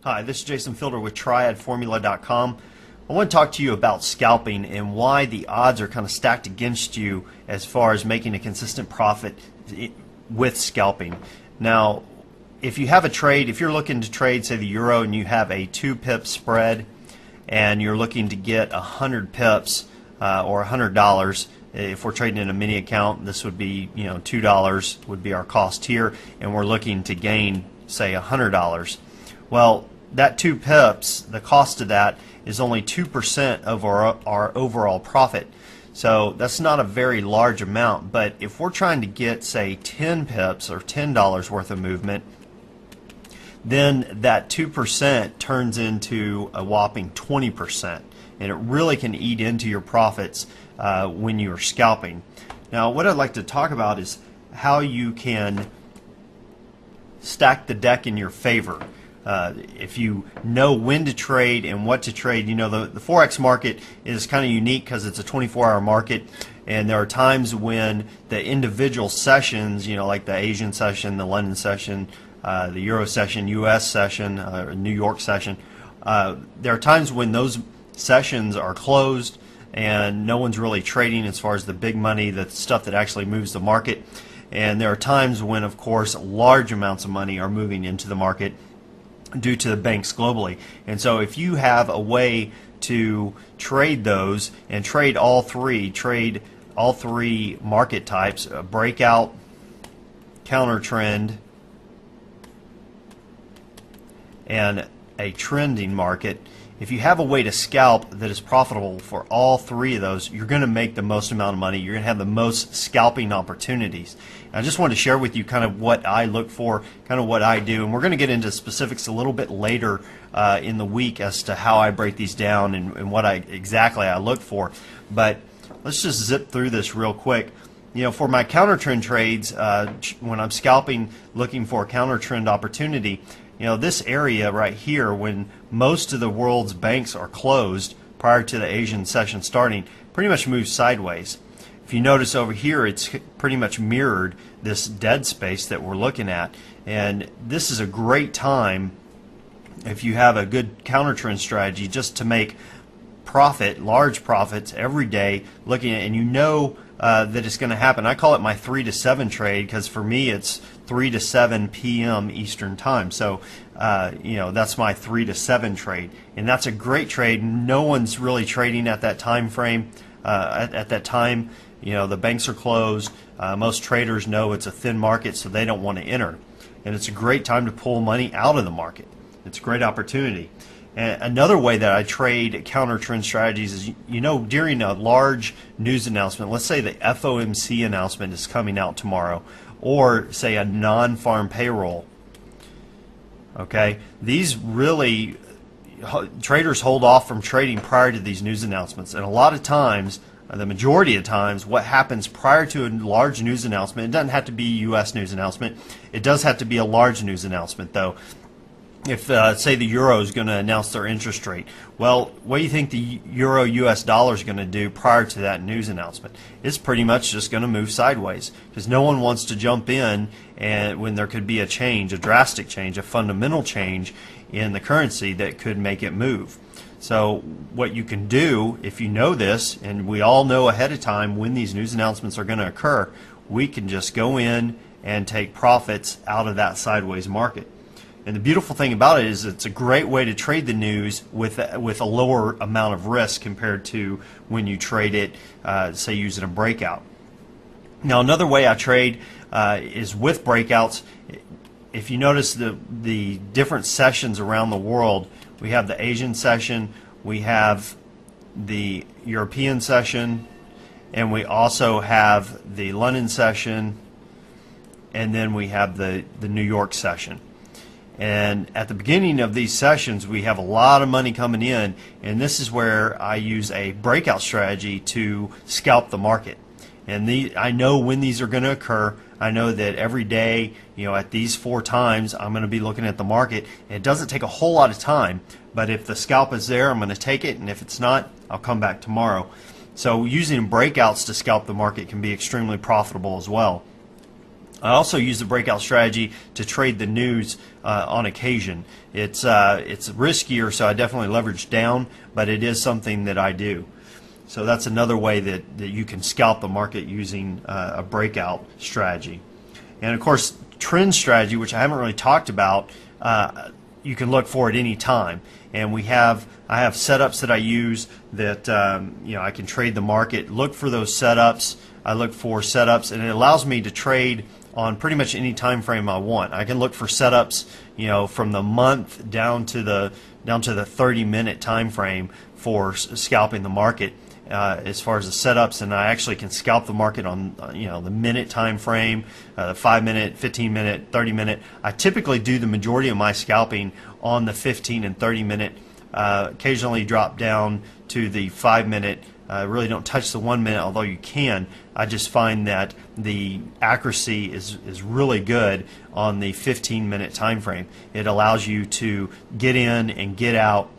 Hi, this is Jason Fielder with TriadFormula.com. I want to talk to you about scalping and why the odds are kind of stacked against you as far as making a consistent profit with scalping. Now, if you have a trade, if you're looking to trade, say, the euro, and you have a 2-pip spread and you're looking to get 100 pips or $100, if we're trading in a mini account, this would be, $2 would be our cost here, and we're looking to gain, say, $100. Well, that 2 pips, the cost of that is only 2% of our overall profit. So that's not a very large amount, but if we're trying to get, say, 10 pips or $10 worth of movement, then that 2% turns into a whopping 20%, and it really can eat into your profits when you're scalping. Now, what I'd like to talk about is how you can stack the deck in your favor. If you know when to trade and what to trade, the Forex market is kind of unique because it's a 24-hour market, and there are times when the individual sessions, like the Asian session, the London session, the Euro session, US session, New York session, there are times when those sessions are closed and no one's really trading as far as the big money, the stuff that actually moves the market. And there are times when, of course, large amounts of money are moving into the market due to the banks globally. And so if you have a way to trade those and trade all three market types, a breakout, counter trend, and a trending market, if you have a way to scalp that is profitable for all three of those, you're going to make the most amount of money. You're going to have the most scalping opportunities. And I just wanted to share with you kind of what I look for, kind of what I do, and we're going to get into specifics a little bit later in the week as to how I break these down and what exactly I look for. But let's just zip through this real quick. For my counter trend trades, when I'm scalping, looking for a counter trend opportunity, this area right here, when most of the world's banks are closed prior to the Asian session starting, pretty much moves sideways. If you notice over here, it's pretty much mirrored this dead space that we're looking at, and this is a great time if you have a good counter trend strategy just to make large profits every day looking at, and that it's going to happen. I call it my 3 to 7 trade because for me it's 3 to 7 p.m. Eastern time. So that's my 3 to 7 trade, and that's a great trade. No one's really trading at that time frame. At that time, the banks are closed. Most traders know it's a thin market, so they don't want to enter, and it's a great time to pull money out of the market. It's a great opportunity. And another way that I trade counter trend strategies is, during a large news announcement, let's say the FOMC announcement is coming out tomorrow, or say a non-farm payroll. Okay, these really, traders hold off from trading prior to these news announcements, and a lot of times, the majority of times, what happens prior to a large news announcement, it doesn't have to be a U.S. news announcement, it does have to be a large news announcement though. If, say, the euro is going to announce their interest rate, well, what do you think the euro-US dollar is going to do prior to that news announcement? It's pretty much just going to move sideways because no one wants to jump in and when there could be a change, a drastic change, a fundamental change in the currency that could make it move. So what you can do, if you know this, and we all know ahead of time when these news announcements are going to occur, we can just go in and take profits out of that sideways market. And the beautiful thing about it is it's a great way to trade the news with a lower amount of risk compared to when you trade it, say, using a breakout. Now, another way I trade is with breakouts. If you notice the different sessions around the world, we have the Asian session, we have the European session, and we also have the London session, and then we have the New York session. And at the beginning of these sessions, we have a lot of money coming in, and this is where I use a breakout strategy to scalp the market. And I know when these are going to occur. I know that every day, at these 4 times, I'm going to be looking at the market. And it doesn't take a whole lot of time, but if the scalp is there, I'm going to take it, and if it's not, I'll come back tomorrow. So using breakouts to scalp the market can be extremely profitable as well. I also use the breakout strategy to trade the news on occasion. It's riskier, so I definitely leverage down, but it is something that I do. So that's another way that you can scalp the market using a breakout strategy. And of course, trend strategy, which I haven't really talked about, you can look for at any time. And I have setups that I use that I can trade the market. Look for those setups. I look for setups, and it allows me to trade on pretty much any time frame I want. I can look for setups, from the month down to the 30-minute time frame for scalping the market. As far as the setups, and I actually can scalp the market on the minute time frame, the 5-minute, 15-minute, 30-minute. I typically do the majority of my scalping on the 15 and 30-minute. Occasionally drop down to the 5-minute. Really don't touch the 1 minute, although you can. I just find that the accuracy is really good on the 15-minute time frame. It allows you to get in and get out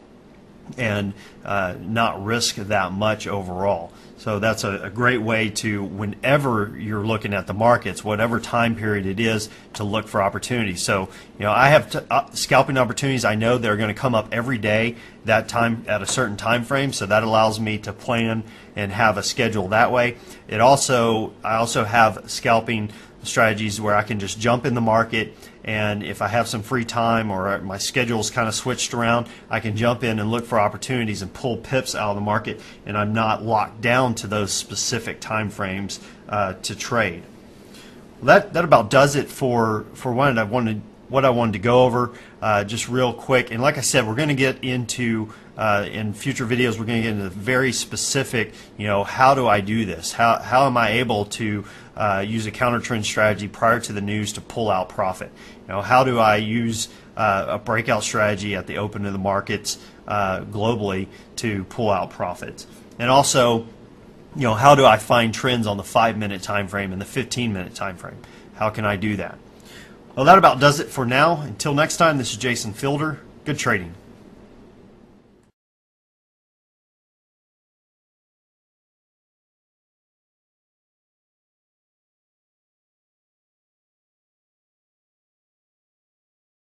and not risk that much overall. So that's a great way to, whenever you're looking at the markets, whatever time period it is, to look for opportunities. So I have scalping opportunities I know they're going to come up every day, that time at a certain time frame, so that allows me to plan and have a schedule that way. I also have scalping strategies where I can just jump in the market, and if I have some free time or my schedule's kind of switched around, I can jump in and look for opportunities and pull pips out of the market, and I'm not locked down to those specific time frames to trade. Well, that about does it for what I wanted to go over, just real quick. And like I said, we're going to get into in future videos, we're going to get into very specific, how do I do this? How am I able to use a counter trend strategy prior to the news to pull out profit? How do I use a breakout strategy at the open of the markets globally to pull out profits? And also, how do I find trends on the 5-minute time frame and the 15-minute time frame? How can I do that? Well, that about does it for now. Until next time, this is Jason Fielder. Good trading.